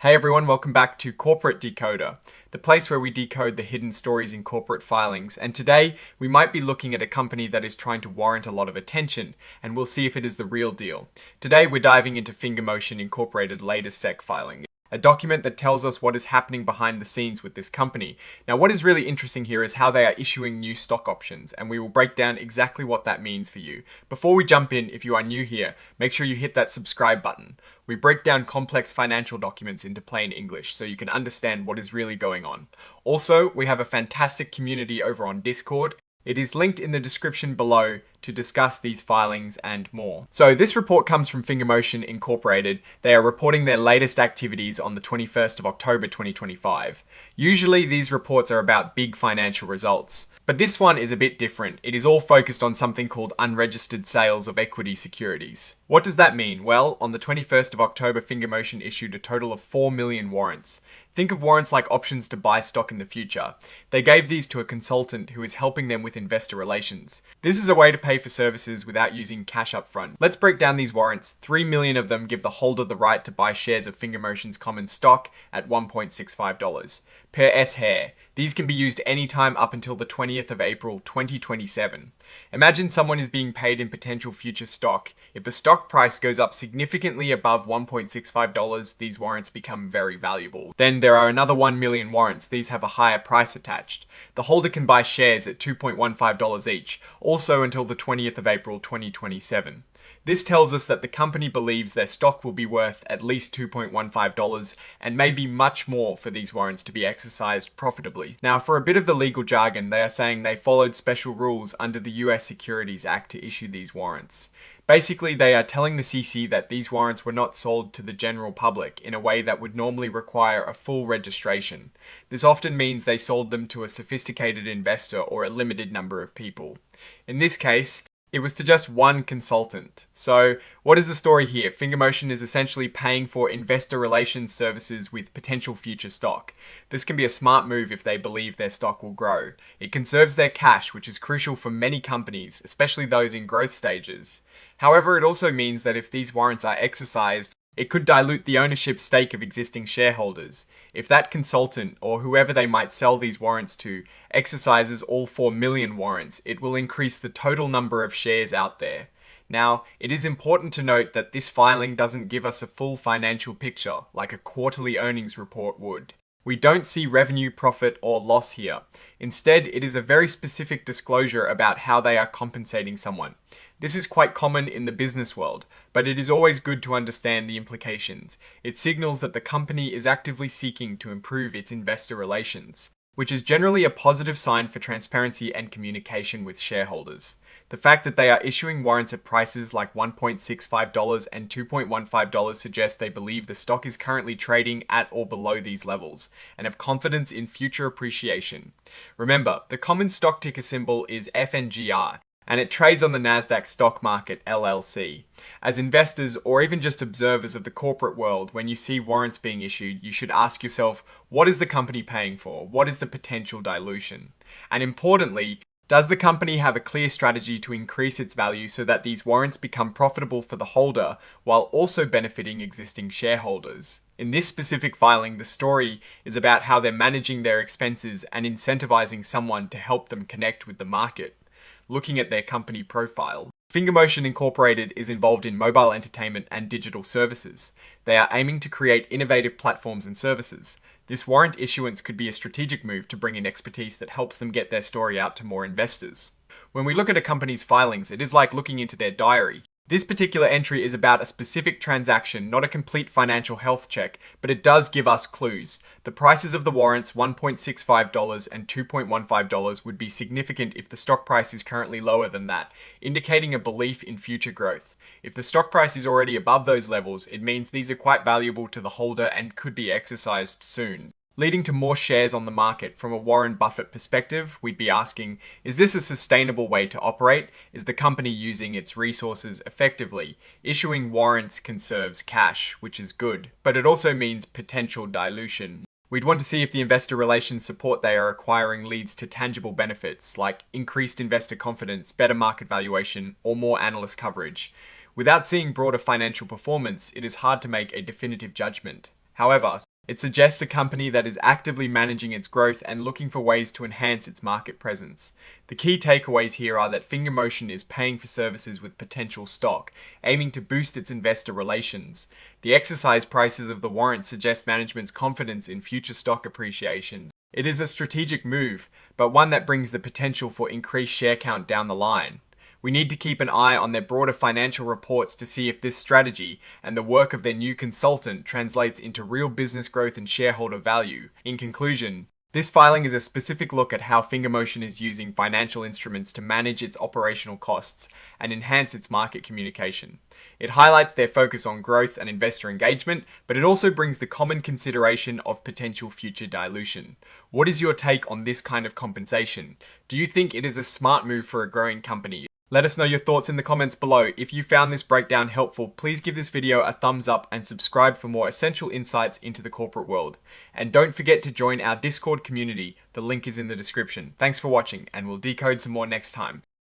Hey everyone, welcome back to Corporate Decoder, the place where we decode the hidden stories in corporate filings. And today, we might be looking at a company that is trying to warrant a lot of attention, and we'll see if it is the real deal. Today, we're diving into FingerMotion Incorporated latest SEC filing, a document that tells us what is happening behind the scenes with this company. Now, what is really interesting here is how they are issuing new stock options, and we will break down exactly what that means for you. Before we jump in, if you are new here, make sure you hit that subscribe button. We break down complex financial documents into plain English so you can understand what is really going on. Also, we have a fantastic community over on Discord. It is linked in the description below to discuss these filings and more. So this report comes from FingerMotion Incorporated. They are reporting their latest activities on the 21st of October 2025. Usually these reports are about big financial results, but this one is a bit different. It is all focused on something called unregistered sales of equity securities. What does that mean? Well, on the 21st of October, FingerMotion issued a total of 4 million warrants. Think of warrants like options to buy stock in the future. They gave these to a consultant who is helping them with investor relations. This is a way to pay for services without using cash up front. Let's break down these warrants. 3 million of them give the holder the right to buy shares of FingerMotion's common stock at $1.65 per S-hair. These can be used anytime up until the 20th of April 2027. Imagine someone is being paid in potential future stock. If the stock price goes up significantly above $1.65, these warrants become very valuable. Then there are another 1 million warrants. These have a higher price attached. The holder can buy shares at $2.15 each, also until the 20th of April 2027. This tells us that the company believes their stock will be worth at least $2.15 and maybe much more for these warrants to be exercised profitably. Now, for a bit of the legal jargon, they are saying they followed special rules under the US Securities Act to issue these warrants. Basically, they are telling the CC that these warrants were not sold to the general public in a way that would normally require a full registration. This often means they sold them to a sophisticated investor or a limited number of people. In this case, it was to just one consultant. So, what is the story here? FingerMotion is essentially paying for investor relations services with potential future stock. This can be a smart move if they believe their stock will grow. It conserves their cash, which is crucial for many companies, especially those in growth stages. However, it also means that if these warrants are exercised, it could dilute the ownership stake of existing shareholders. If that consultant, or whoever they might sell these warrants to, exercises all 4 million warrants, it will increase the total number of shares out there. Now, it is important to note that this filing doesn't give us a full financial picture, like a quarterly earnings report would. We don't see revenue, profit, or loss here. Instead, it is a very specific disclosure about how they are compensating someone. This is quite common in the business world, but it is always good to understand the implications. It signals that the company is actively seeking to improve its investor relations, which is generally a positive sign for transparency and communication with shareholders. The fact that they are issuing warrants at prices like $1.65 and $2.15 suggests they believe the stock is currently trading at or below these levels, and have confidence in future appreciation. Remember, the common stock ticker symbol is FNGR, and it trades on the Nasdaq stock market LLC. As investors or even just observers of the corporate world, when you see warrants being issued, you should ask yourself, what is the company paying for? What is the potential dilution? And importantly, does the company have a clear strategy to increase its value so that these warrants become profitable for the holder while also benefiting existing shareholders? In this specific filing, the story is about how they're managing their expenses and incentivizing someone to help them connect with the market. Looking at their company profile, FingerMotion Incorporated is involved in mobile entertainment and digital services. They are aiming to create innovative platforms and services. This warrant issuance could be a strategic move to bring in expertise that helps them get their story out to more investors. When we look at a company's filings, it is like looking into their diary. This particular entry is about a specific transaction, not a complete financial health check, but it does give us clues. The prices of the warrants, $1.65 and $2.15, would be significant if the stock price is currently lower than that, indicating a belief in future growth. If the stock price is already above those levels, it means these are quite valuable to the holder and could be exercised soon, leading to more shares on the market. From a Warren Buffett perspective, we'd be asking, is this a sustainable way to operate? Is the company using its resources effectively? Issuing warrants conserves cash, which is good, but it also means potential dilution. We'd want to see if the investor relations support they are acquiring leads to tangible benefits, like increased investor confidence, better market valuation, or more analyst coverage. Without seeing broader financial performance, it is hard to make a definitive judgment. However, It suggests a company that is actively managing its growth and looking for ways to enhance its market presence. The key takeaways here are that FingerMotion is paying for services with potential stock, aiming to boost its investor relations. The exercise prices of the warrant suggest management's confidence in future stock appreciation. It is a strategic move, but one that brings the potential for increased share count down the line. We need to keep an eye on their broader financial reports to see if this strategy and the work of their new consultant translates into real business growth and shareholder value. In conclusion, this filing is a specific look at how FingerMotion is using financial instruments to manage its operational costs and enhance its market communication. It highlights their focus on growth and investor engagement, but it also brings the common consideration of potential future dilution. What is your take on this kind of compensation? Do you think it is a smart move for a growing company? Let us know your thoughts in the comments below. If you found this breakdown helpful, please give this video a thumbs up and subscribe for more essential insights into the corporate world. And don't forget to join our Discord community. The link is in the description. Thanks for watching, and we'll decode some more next time.